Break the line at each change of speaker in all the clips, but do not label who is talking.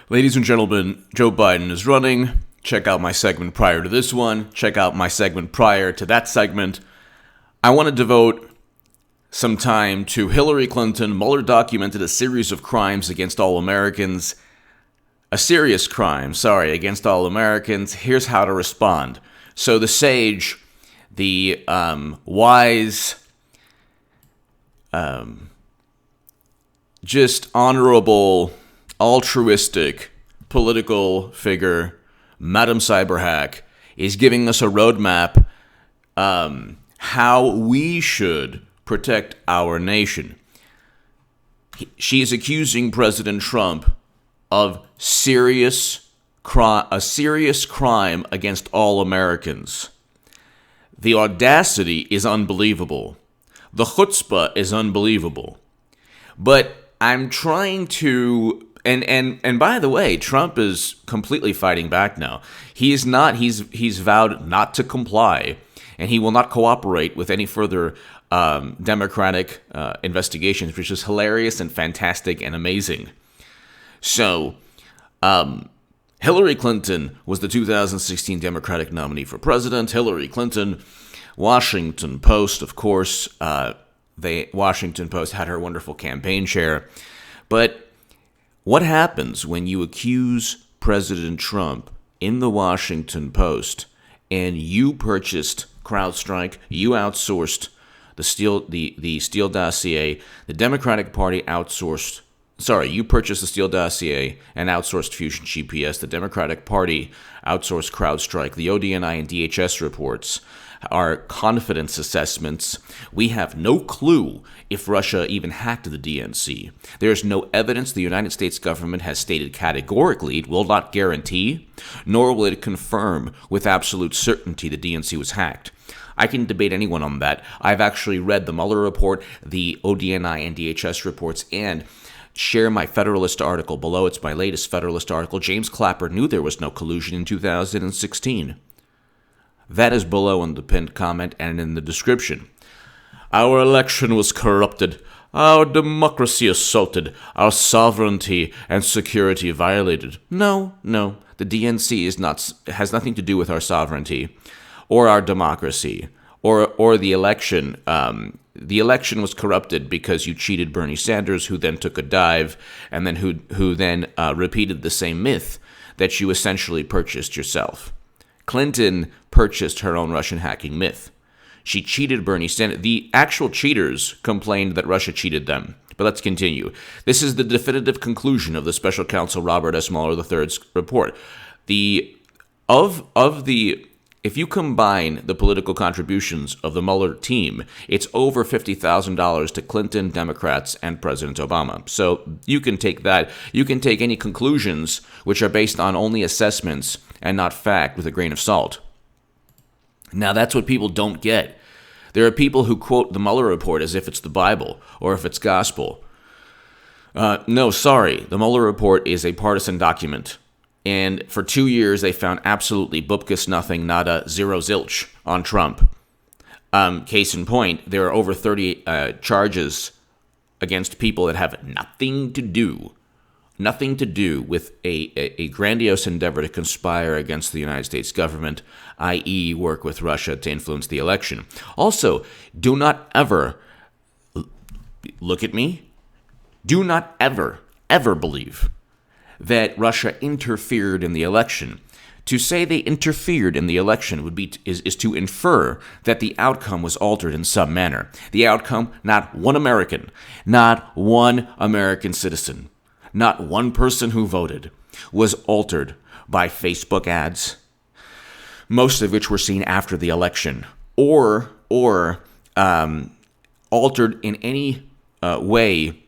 Ladies and gentlemen, Joe Biden is running. Check out my segment prior to this one. Check out my segment prior to that segment. I want to devote some time to Hillary Clinton. Mueller documented a series of crimes against all Americans. A serious crime, against all Americans. Here's how to respond. So the sage, the wise, just honorable, altruistic political figure, Madam Cyberhack, is giving us a roadmap how we should protect our nation. She is accusing President Trump of a serious crime against all Americans. The audacity is unbelievable. The chutzpah is unbelievable. But I'm trying to, and by the way, Trump is completely fighting back now. He's vowed not to comply, and he will not cooperate with any further Democratic investigations, which is hilarious and fantastic and amazing. So, Hillary Clinton was the 2016 Democratic nominee for president. Hillary Clinton, Washington Post, of course, Washington Post had her wonderful campaign chair. But what happens when you accuse President Trump in the Washington Post and you purchased CrowdStrike, you outsourced the Steele dossier, the Democratic Party you purchased the Steele dossier and outsourced Fusion GPS. The Democratic Party outsourced CrowdStrike. The ODNI and DHS reports are confidence assessments. We have no clue if Russia even hacked the DNC. There is no evidence. The United States government has stated categorically it will not guarantee, nor will it confirm with absolute certainty the DNC was hacked. I can debate anyone on that. I've actually read the Mueller report, the ODNI and DHS reports, and share my Federalist article below. It's my latest Federalist article. James Clapper knew there was no collusion in 2016. That is below in the pinned comment and in the description. Our election was corrupted, our democracy assaulted, our sovereignty and security violated. No, the DNC has nothing to do with our sovereignty or our democracy or the election. The election was corrupted because you cheated Bernie Sanders, who then took a dive, and then who then repeated the same myth that you essentially purchased yourself. Clinton purchased her own Russian hacking myth. She cheated Bernie Sanders. The actual cheaters complained that Russia cheated them. But let's continue. This is the definitive conclusion of the Special Counsel Robert S. Mueller III's report. If you combine the political contributions of the Mueller team, it's over $50,000 to Clinton, Democrats, and President Obama. So you can take that. You can take any conclusions which are based on only assessments and not fact with a grain of salt. Now, that's what people don't get. There are people who quote the Mueller report as if it's the Bible or if it's gospel. No, sorry. The Mueller report is a partisan document. And for 2 years, they found absolutely bupkis nothing, nada, zero zilch on Trump. Case in point, there are over 30 charges against people that have nothing to do with a grandiose endeavor to conspire against the United States government, i.e. work with Russia to influence the election. Also, do not ever, look at me, do not ever believe that Russia interfered in the election. To say they interfered in the election is to infer that the outcome was altered in some manner. The outcome, not one American citizen, not one person who voted, was altered by Facebook ads, most of which were seen after the election, or altered in any way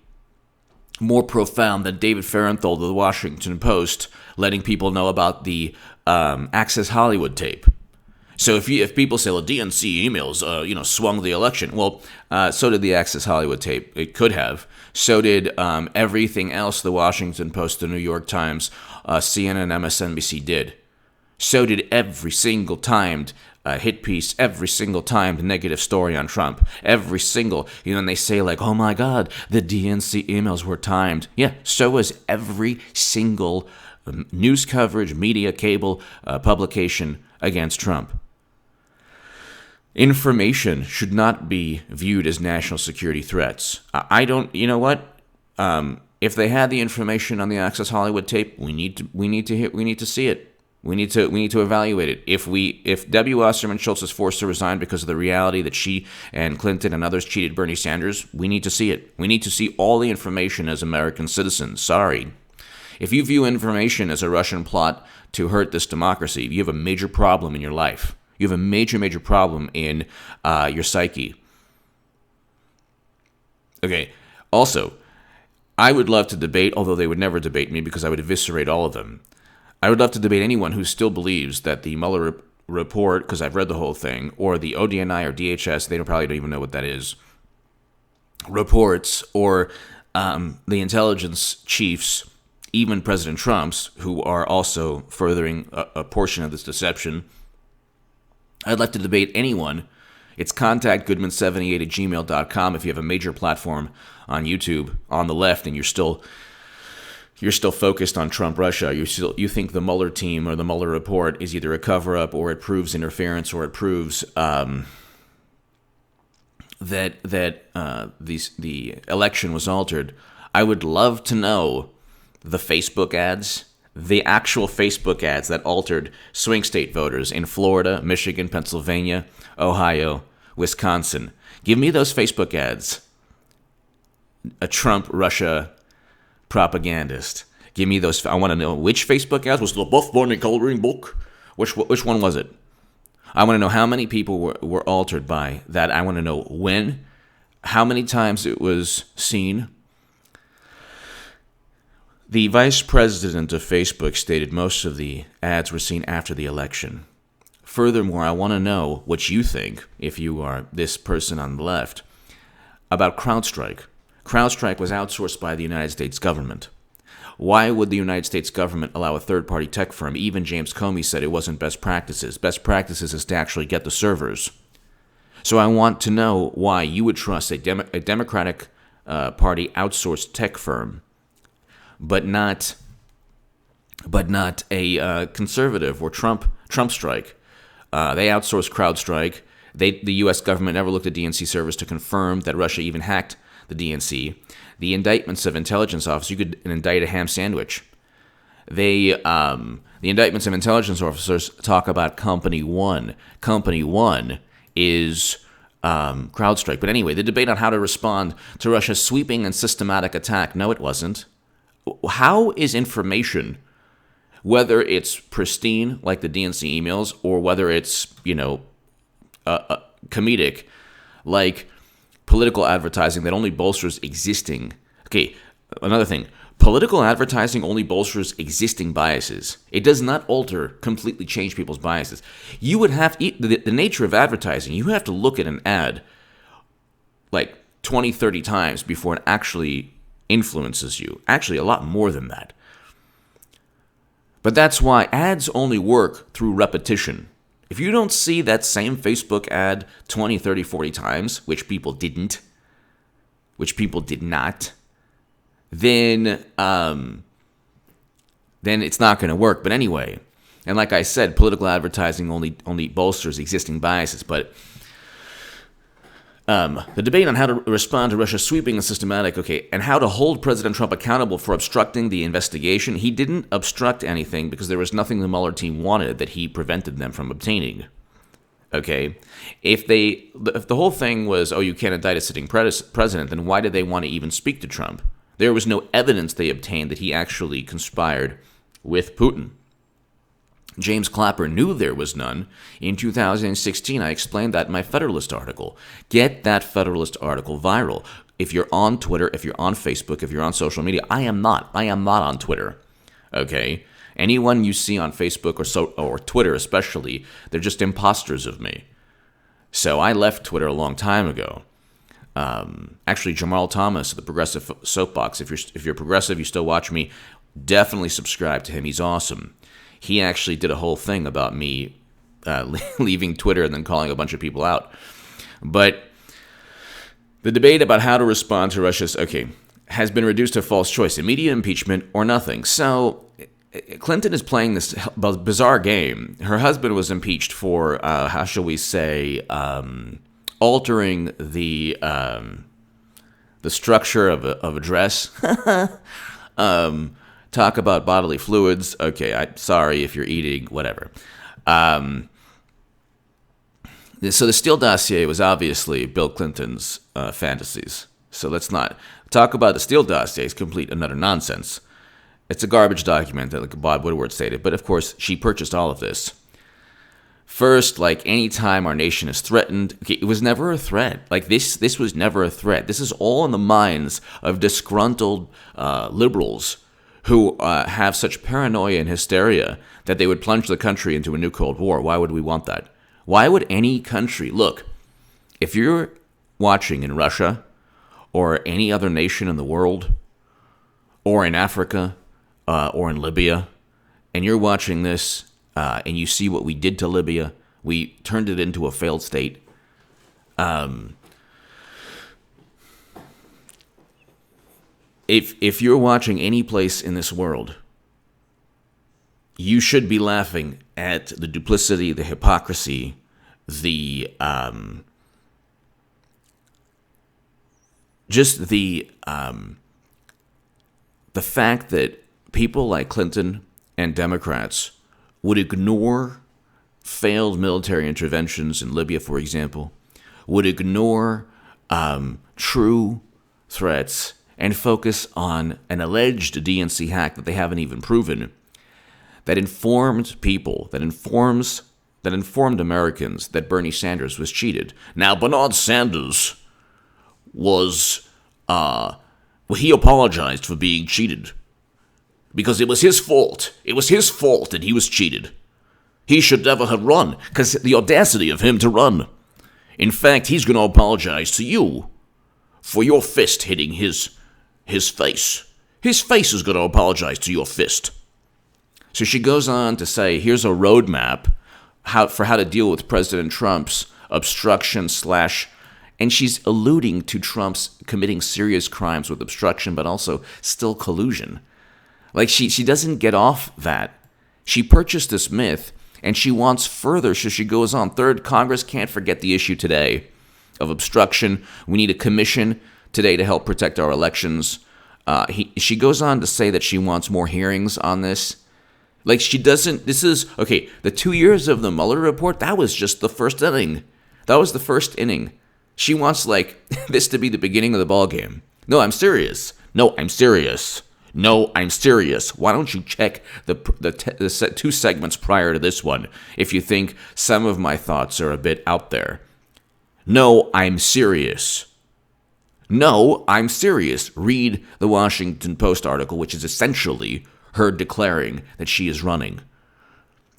more profound than David Fahrenthold of the Washington Post letting people know about the Access Hollywood tape. So if people say, well, DNC emails, swung the election. Well, so did the Access Hollywood tape. It could have. So did everything else the Washington Post, the New York Times, CNN, MSNBC did. So did every single time hit piece every single time, the negative story on Trump. Every single, and they say like, oh my God, the DNC emails were timed. Yeah, so was every single news coverage, media, cable, publication against Trump. Information should not be viewed as national security threats. I don't, you know what? If they had the information on the Access Hollywood tape, we need to see it. We need to evaluate it. If Debbie Wasserman Schultz is forced to resign because of the reality that she and Clinton and others cheated Bernie Sanders, we need to see it. We need to see all the information as American citizens. Sorry. If you view information as a Russian plot to hurt this democracy, you have a major problem in your life. You have a major, major problem in your psyche. Okay. Also, I would love to debate, although they would never debate me because I would eviscerate all of them. I would love to debate anyone who still believes that the Mueller report, because I've read the whole thing, or the ODNI or DHS, they probably don't even know what that is, reports, or the intelligence chiefs, even President Trump's, who are also furthering a portion of this deception. I'd like to debate anyone. It's contactgoodman78@gmail.com if you have a major platform on YouTube on the left and you're still focused on Trump Russia. You think the Mueller team or the Mueller report is either a cover-up or it proves interference or it proves that the election was altered. I would love to know the Facebook ads, the actual Facebook ads that altered swing state voters in Florida, Michigan, Pennsylvania, Ohio, Wisconsin. Give me those Facebook ads. A Trump Russia propagandist. Give me those. I want to know which Facebook ads was the Buff Bunny coloring book. Which one was it? I want to know how many people were altered by that. I want to know when, how many times it was seen. The vice president of Facebook stated most of the ads were seen after the election. Furthermore, I want to know what you think, if you are this person on the left, about CrowdStrike. CrowdStrike was outsourced by the United States government. Why would the United States government allow a third-party tech firm? Even James Comey said it wasn't best practices. Best practices is to actually get the servers. So I want to know why you would trust a Democratic Party outsourced tech firm, but not a conservative or Trump strike. They outsourced CrowdStrike. The U.S. government never looked at DNC servers to confirm that Russia even hacked the DNC. The indictments of intelligence officers, you could indict a ham sandwich. The indictments of intelligence officers talk about Company 1. Company 1 is CrowdStrike. But anyway, the debate on how to respond to Russia's sweeping and systematic attack. No, it wasn't. How is information, whether it's pristine like the DNC emails or whether it's comedic like political advertising that only bolsters existing? Okay, another thing. Political advertising only bolsters existing biases. It does not completely change people's biases. You would have the nature of advertising. You have to look at an ad like 20, 30 times before it actually influences you. Actually, a lot more than that. But that's why ads only work through repetition. If you don't see that same Facebook ad 20, 30, 40 times, which people did not, then it's not going to work. But anyway, and like I said, political advertising only bolsters existing biases. But the debate on how to respond to Russia's sweeping and systematic, and how to hold President Trump accountable for obstructing the investigation. He didn't obstruct anything because there was nothing the Mueller team wanted that he prevented them from obtaining. Okay, if the whole thing was, you can't indict a sitting president, then why did they want to even speak to Trump? There was no evidence they obtained that he actually conspired with Putin. James Clapper knew there was none. In 2016, I explained that in my Federalist article. Get that Federalist article viral. If you're on Twitter, if you're on Facebook, if you're on social media, I am not on Twitter. Okay? Anyone you see on Facebook or Twitter especially, they're just imposters of me. So I left Twitter a long time ago. Actually, Jamal Thomas, the Progressive Soapbox, if you're progressive, you still watch me, definitely subscribe to him. He's awesome. He actually did a whole thing about me leaving Twitter and then calling a bunch of people out. But the debate about how to respond to Russia's, has been reduced to false choice, immediate impeachment or nothing. So Clinton is playing this bizarre game. Her husband was impeached for, how shall we say, altering the structure of a dress. Talk about bodily fluids. Okay, I'm sorry if you're eating, whatever. So the Steele dossier was obviously Bill Clinton's fantasies. So let's not talk about the Steele dossier. It's complete and utter nonsense. It's a garbage document, like Bob Woodward stated. But of course, she purchased all of this. First, like any time our nation is threatened, it was never a threat. Like this was never a threat. This is all in the minds of disgruntled liberals who have such paranoia and hysteria that they would plunge the country into a new Cold War. Why would we want that? Why would any country... Look, if you're watching in Russia or any other nation in the world or in Africa or in Libya, and you're watching this and you see what we did to Libya, we turned it into a failed state. If you're watching any place in this world, you should be laughing at the duplicity, the hypocrisy, the fact that people like Clinton and Democrats would ignore failed military interventions in Libya, for example, would ignore true threats and focus on an alleged DNC hack that they haven't even proven, that informed people, that informed Americans that Bernie Sanders was cheated. Now, Bernard Sanders was, he apologized for being cheated because it was his fault. It was his fault that he was cheated. He should never have run, because the audacity of him to run. In fact, he's going to apologize to you for your fist hitting his face. His face is going to apologize to your fist. So she goes on to say, here's a roadmap for how to deal with President Trump's obstruction / and she's alluding to Trump's committing serious crimes with obstruction, but also still collusion. Like, she doesn't get off that. She purchased this myth, and she wants further, so she goes on. Third, Congress can't forget the issue today of obstruction. We need a commission today to help protect our elections. She goes on to say that she wants more hearings on this. Like, she doesn't, the 2 years of the Mueller report, that was just the first inning. That was the first inning. She wants, this to be the beginning of the ball game. No, I'm serious. Why don't you check the 2 segments prior to this one if you think some of my thoughts are a bit out there? No, I'm serious. Read the Washington Post article, which is essentially her declaring that she is running.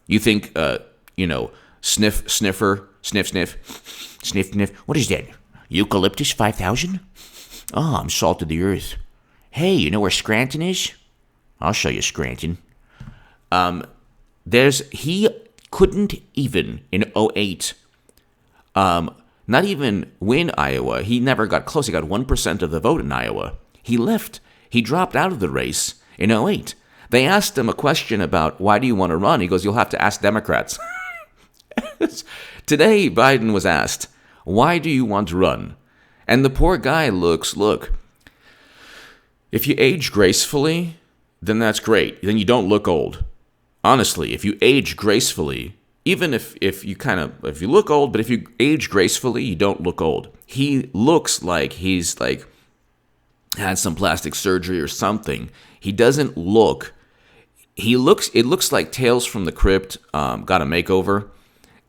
You think, sniff, what is that? Eucalyptus 5000? Oh, I'm salt of the earth. Hey, you know where Scranton is? I'll show you Scranton. He couldn't even in 2008, not even win Iowa. He never got close. He got 1% of the vote in Iowa. He left. He dropped out of the race in 2008. They asked him a question about why do you want to run? He goes, you'll have to ask Democrats. Today, Biden was asked, why do you want to run? And the poor guy look, if you age gracefully, then that's great. Then you don't look old. Honestly, if you age gracefully, even if you look old, but if you age gracefully, you don't look old. He looks like he's had some plastic surgery or something. He doesn't look. It looks like Tales from the Crypt got a makeover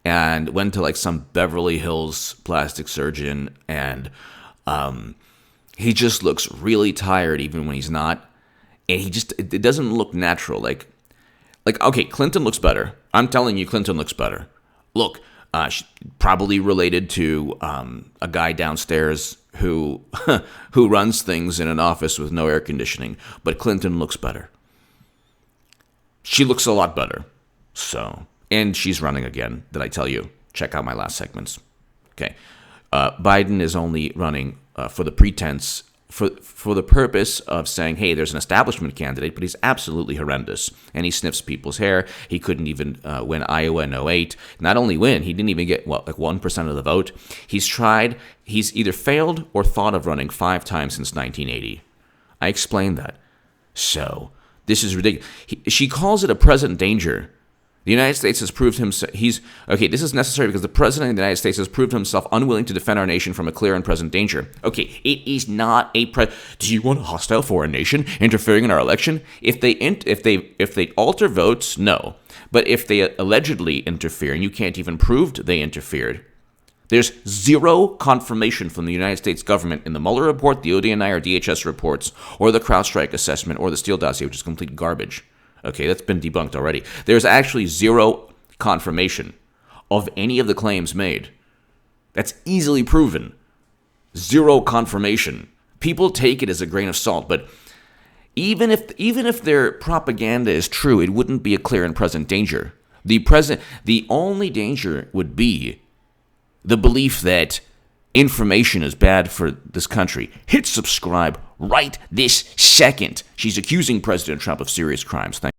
and went to some Beverly Hills plastic surgeon, and he just looks really tired even when he's not, and it doesn't look natural. Okay, Clinton looks better. I'm telling you, Clinton looks better. Look, probably related to a guy downstairs who runs things in an office with no air conditioning, but Clinton looks better. She looks a lot better. So And she's running again, did I tell you? Check out my last segments. Okay. Biden is only running for the pretense, for the purpose of saying, hey, there's an establishment candidate, but he's absolutely horrendous. And he sniffs people's hair. He couldn't even win Iowa in '08. Not only win, he didn't even get, 1% of the vote. He's either failed or thought of running 5 times since 1980. I explained that. So, this is ridiculous. She calls it a present danger. The United States has proved himself. This is necessary because the President of the United States has proved himself unwilling to defend our nation from a clear and present danger. Okay, it is not a Do you want a hostile foreign nation interfering in our election? If they alter votes, no. But if they allegedly interfere, and you can't even prove they interfered, there's zero confirmation from the United States government in the Mueller report, the ODNI or DHS reports, or the CrowdStrike assessment, or the Steele dossier, which is complete garbage. Okay, that's been debunked already. There's actually zero confirmation of any of the claims made. That's easily proven. Zero confirmation. People take it as a grain of salt, but even if their propaganda is true, it wouldn't be a clear and present danger. The only danger would be the belief that information is bad for this country. Hit subscribe right this second. She's accusing President Trump of serious crimes. Thank